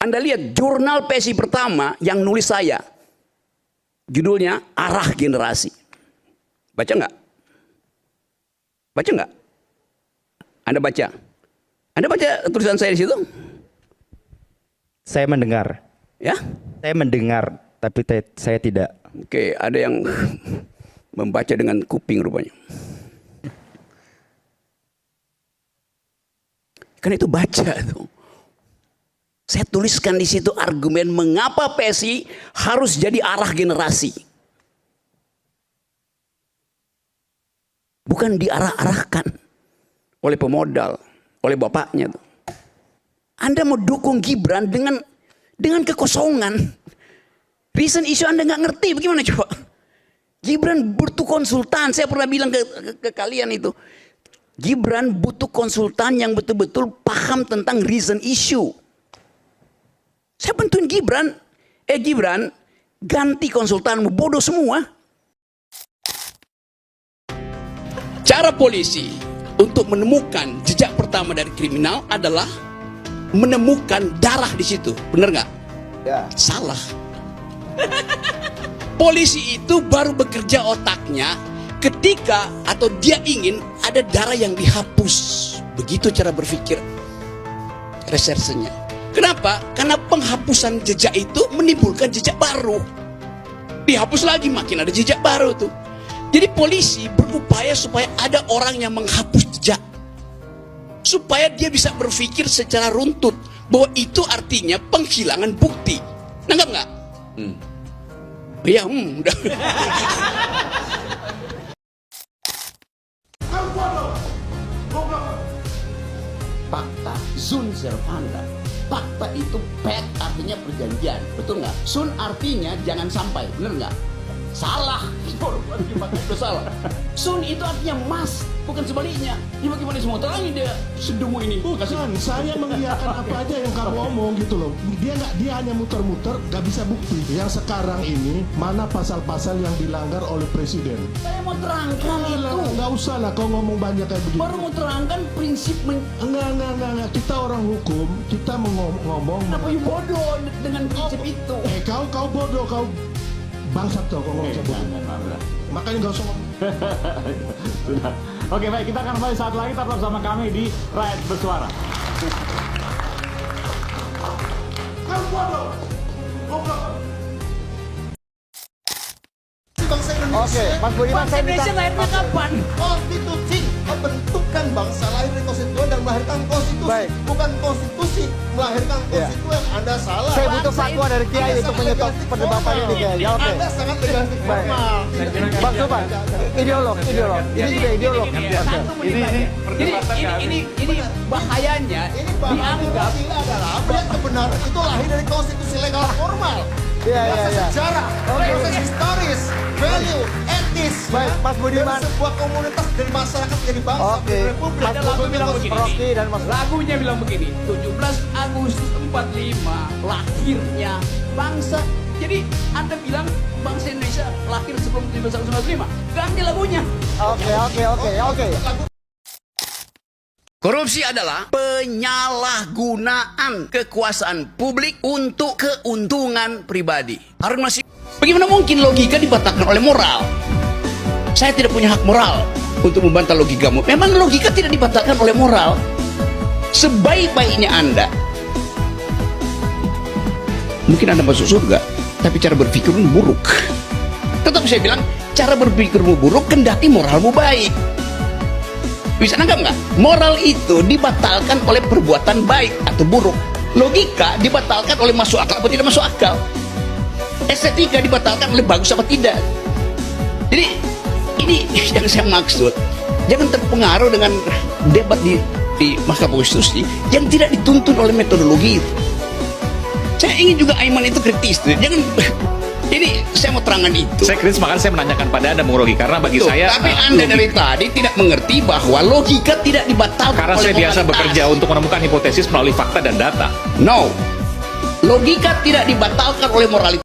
Anda lihat jurnal PSI pertama yang nulis saya. Judulnya Arah Generasi. Baca nggak? Baca nggak? Anda baca? Anda baca tulisan saya di situ? Saya mendengar. Ya? Saya mendengar, tapi saya tidak. Oke, ada yang membaca dengan kuping rupanya. Kan itu baca tuh. Saya tuliskan di situ argumen mengapa PSI harus jadi arah generasi. Bukan diarah-arahkan oleh pemodal, oleh bapaknya tuh. Anda mau dukung Gibran dengan kekosongan. Reason issue Anda nggak ngerti, bagaimana coba? Gibran butuh konsultan. Saya pernah bilang ke kalian itu. Gibran butuh konsultan yang betul-betul paham tentang reason issue. Saya bantuin Gibran. Gibran, ganti konsultanmu, bodoh semua. Cara polisi untuk menemukan jejak pertama dari kriminal adalah menemukan darah di situ. Benar nggak? Ya. Salah. Polisi itu baru bekerja otaknya ketika atau dia ingin ada darah yang dihapus. Begitu cara berpikir resersenya. Kenapa? Karena penghapusan jejak itu menimbulkan jejak baru. Dihapus lagi makin ada jejak baru tuh. Jadi polisi berupaya supaya ada orang yang menghapus jejak. Supaya dia bisa berpikir secara runtut bahwa itu artinya penghilangan bukti. Nanggap nggak? Iya, udah. Fakta, sun servanda. Fakta itu pact artinya perjanjian, betul nggak? Sun artinya jangan sampai, bener nggak? Salah, itu salah. Sun itu artinya mas, bukan sebaliknya. Ya bagaimana semua terangin dia sedumu ini? Bukan, saya mengiyakan apa aja yang kamu omong gitu loh. Dia hanya muter-muter, gak bisa bukti. Yang sekarang ini mana pasal-pasal yang dilanggar oleh presiden? Saya mau terangkan itu. Nggak usah lah kau ngomong banyak kayak begitu. Baru mau terangkan prinsip. Enggak. Kita orang hukum, kita mau ngomong. Apa yang bodoh dengan prinsip itu? Kau bodoh, kau bangsat kau ngomong bodoh. Makanya nggak usah ngomong. Sudah. Oke, baik, kita akan kembali saat lagi, tetap bersama kami di Rakyat Bersuara. Kau bodoh. Bangsa Indonesia. Oke, Mas Budiman, saya minta lahirnya kapan? Konstitusi membentukkan bangsa lahir dari konstituen dan melahirkan konstitusi. Baik. Bukan konstitusi melahirkan konstituen. Anda salah. saya butuh fatwa dari Kiai untuk menyetop perdebatan ini, Kiai. Ya, oke. Anda sangat legalistik Baik. formal. Bang Supan, ideolog. Ini juga ideolog. Ini bahayanya. Ini bahwa adalah yang kebenaran itu lahir dari konstitusi legal formal. Iya. Sejarah, proses historis, value, etis. Baik, Mas Budiman. Dari sebuah komunitas, dari masyarakat, dari bangsa, Oke. dari republik. Mas Budiman bilang begini. Rocky dan Mas Lagunya bilang begini, 17 Agustus 45 lahirnya bangsa. Jadi Anda bilang bangsa Indonesia lahir sebelum 17 Agustus 45. Ganti lagunya. Oke. Korupsi adalah penyalahgunaan kekuasaan publik untuk keuntungan pribadi. Harun Masihu, bagaimana mungkin logika dibatalkan oleh moral? Saya tidak punya hak moral untuk membantah logikamu. Memang logika tidak dibatalkan oleh moral. Sebaik-baiknya Anda, mungkin Anda masuk surga, tapi cara berpikirmu buruk. Tetap saya bilang, cara berpikirmu buruk, kendati moralmu baik. Bisa nangkap nggak? Moral itu dibatalkan oleh perbuatan baik atau buruk. Logika dibatalkan oleh masuk akal atau tidak masuk akal. Estetika dibatalkan oleh bagus apa tidak. Jadi ini yang saya maksud. Jangan terpengaruh dengan debat di Mahkamah Konstitusi yang tidak dituntun oleh metodologi itu. Saya ingin juga Aiman itu kritis. Jangan. Ini saya mau terangkan itu. Saya kritis, makanya saya menanyakan pada Anda, Bung Rocky, karena bagi Betul, saya tapi Anda dari tadi tidak mengerti bahwa logika tidak dibatalkan karena oleh saya biasa moralitas. bekerja untuk menemukan hipotesis melalui fakta dan data. No. Logika tidak dibatalkan oleh moralitas.